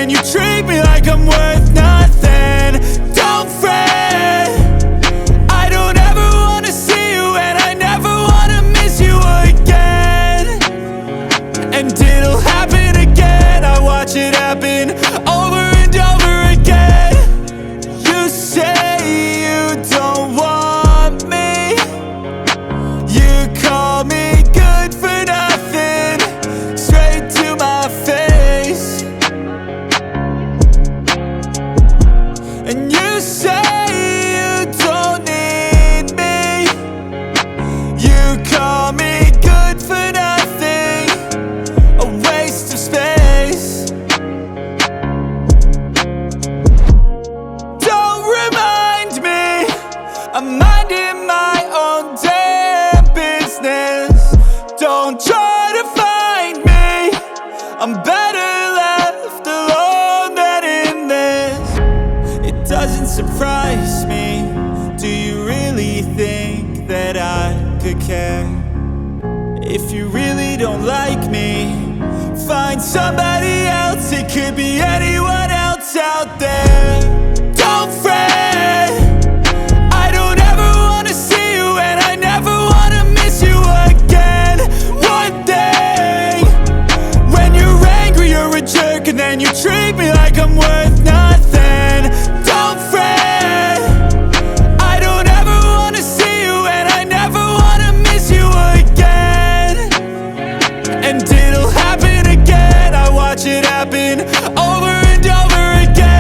then you treat me like I'm worth nothing. Don't fret, I don't ever wanna see you, and I never wanna miss you again. And it'll happen again, I watch it happen over and over again. You say you don't want me, you call me good for nothing, straight to my face. And you say you don't need me, you call me good for nothing, a waste of space. Don't remind me, I'm minding my own damn business. Don't try to find me, I'm better left alone than in this. It doesn't surprise me, do you really think that I could care? If you really don't like me, find somebody else, it could be anyone else out there. Don't fret, I don't ever wanna see you, and I never wanna miss you again. One day, when you're angry, you're a jerk, and then you treat me like I'm worth nothing. Don't fret, I don't ever wanna see you, and I never wanna miss you again. And it'll happen again, I watch it happen over and over again.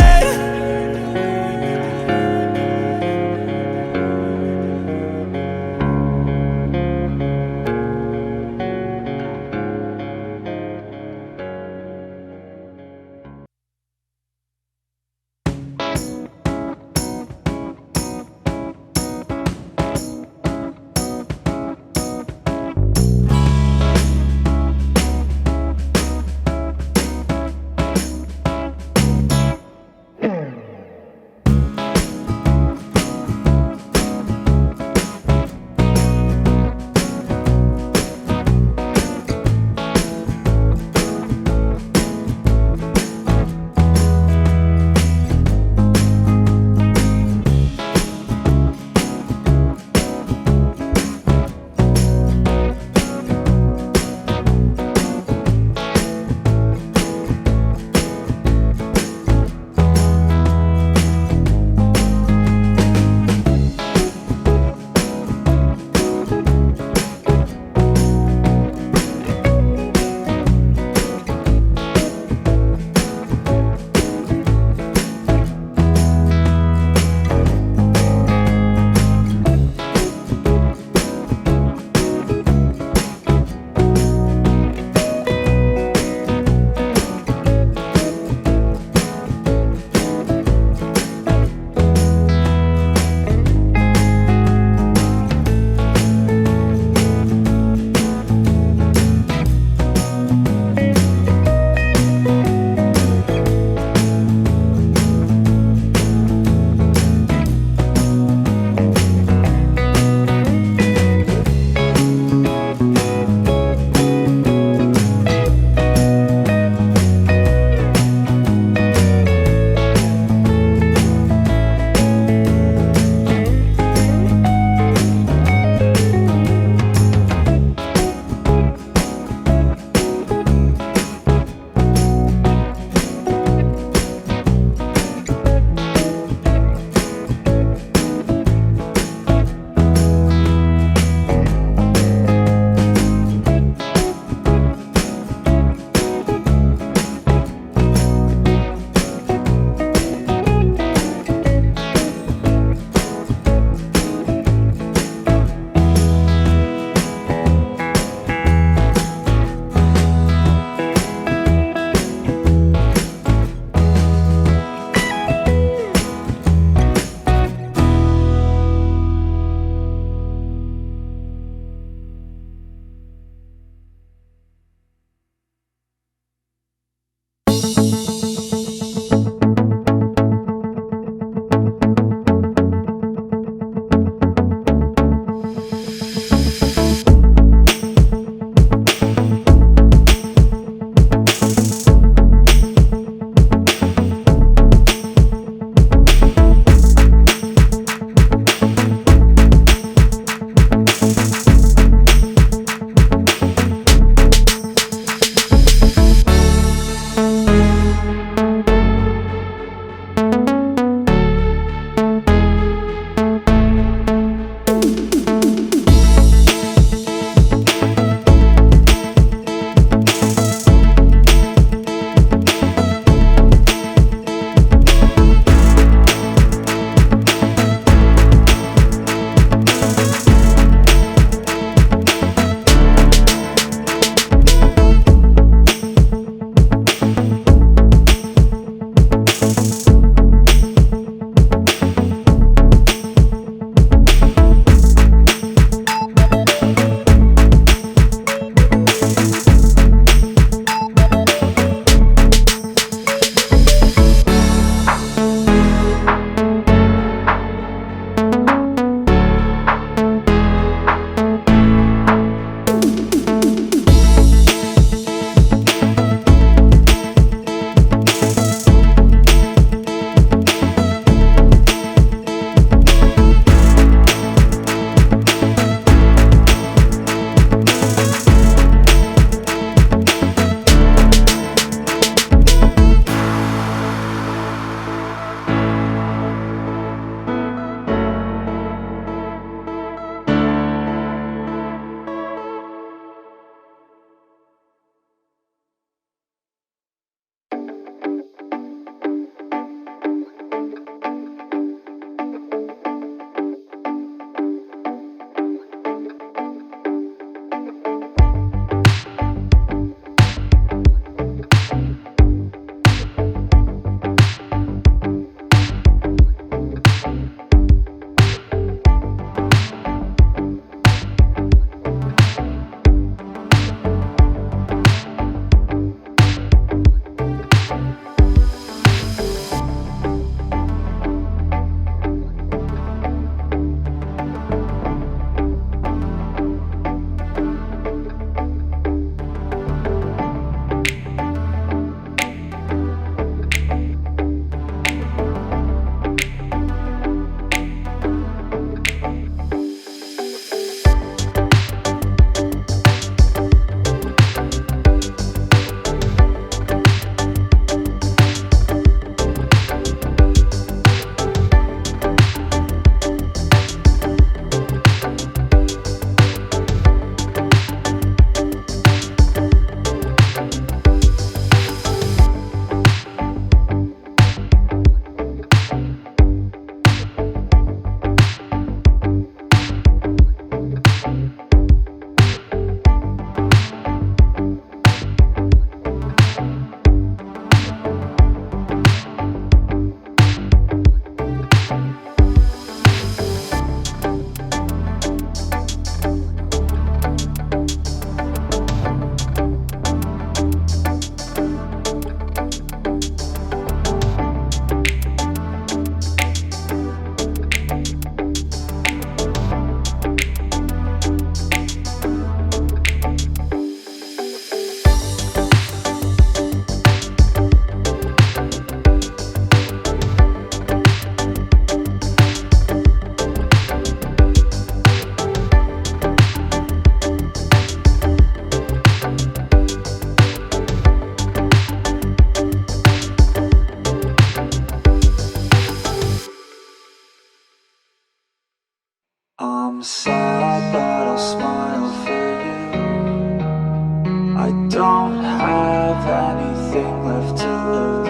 have anything left to lose.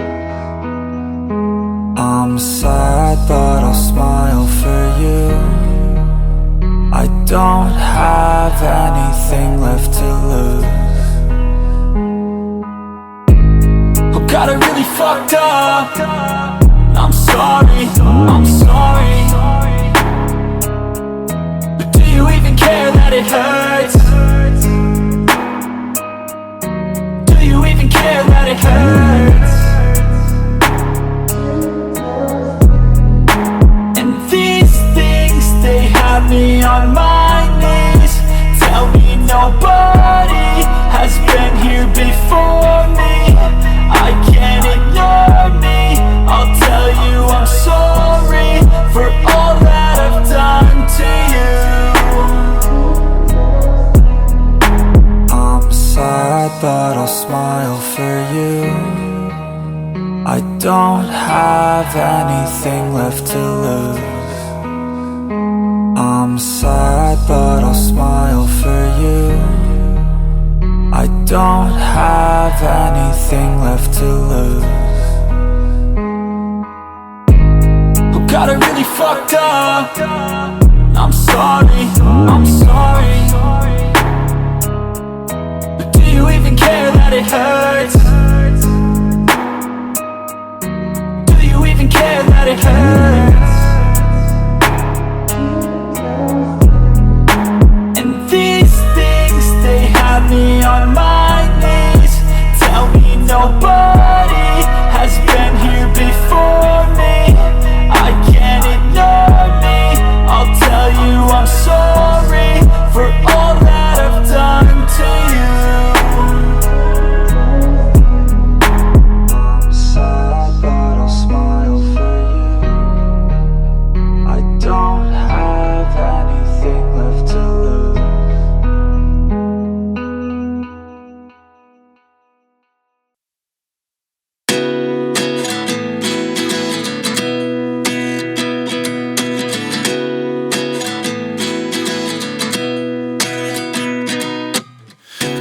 I'm sad but I'll smile for you. I don't have anything left to lose. Oh God, I really fucked up. I'm sorry, I'm sorry. But do you even care that it hurts? Do you even care that it hurts? And these things, they have me on my knees. Tell me nobody has been here before me. I can't ignore me. I'll tell you I'm sorry for all that I've done to you. I'm sad but I'll smile for you. I don't have anything left to lose. I'm sad but I'll smile for you. I don't have anything left to lose. Oh God, I really fucked up. I'm sorry, I'm sorry. But do you even care that it hurts? Do you even care that it hurts? And these things, they have me on my knees. Tell me nobody has been here before me. I can't ignore me. I'll tell you I'm sorry for all that I've done to you. I'm sad but I'll smile for you. I don't have anything left to lose.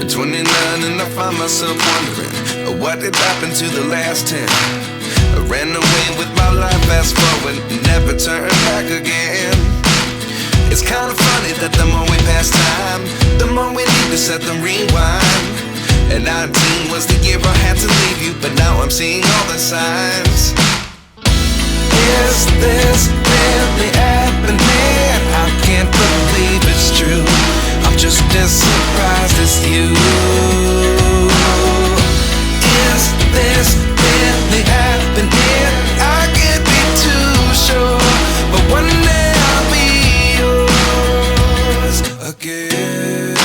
At 29 and I find myself wondering what did happen to the last 10. I ran away with my life, fast forward, never turn back again. It's kind of funny that the more we pass time, the more we need to set them rewind. And 19 was the year I had to leave you, but now I'm seeing all the signs. Is this really happening? I can't believe it's true. I'm just as surprised as you. Is this really happening? I can't be too sure, but one day I'll be yours again.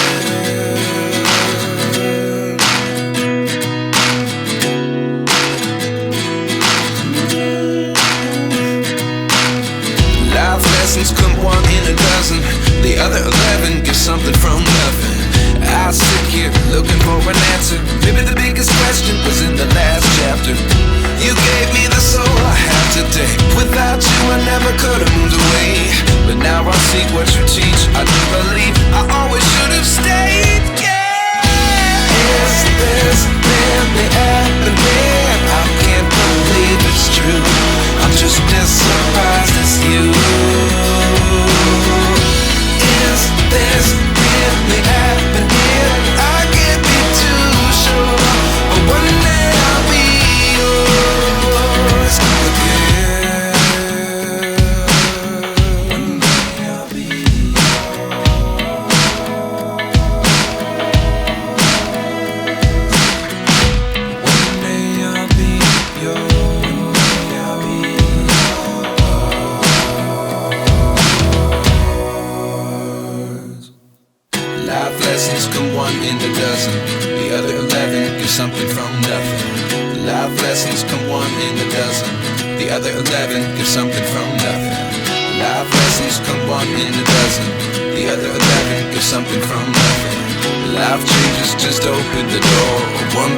Life lessons come one in a dozen. The other 11 get something from nothing. I sit here looking for an answer. Maybe the biggest question was in the last chapter. You gave me the soul I have today. Without you I never could have moved away. But now I see what you teach. I do believe I always should have stayed. Yeah. Is this really happening? I can't believe it's true. I'm just as surprised as you. Is this really happening? I can't be too sure, but one day I'll be yours again. One day I'll be yours. One day I'll be yours. One day I'll be yours. Life lessons come one in a dozen. The other 11 get something from nothing. Life lessons come one in a dozen. The other 11 get something from nothing. Life lessons come one in a dozen. The other 11 get something from nothing. Life changes just open the door. One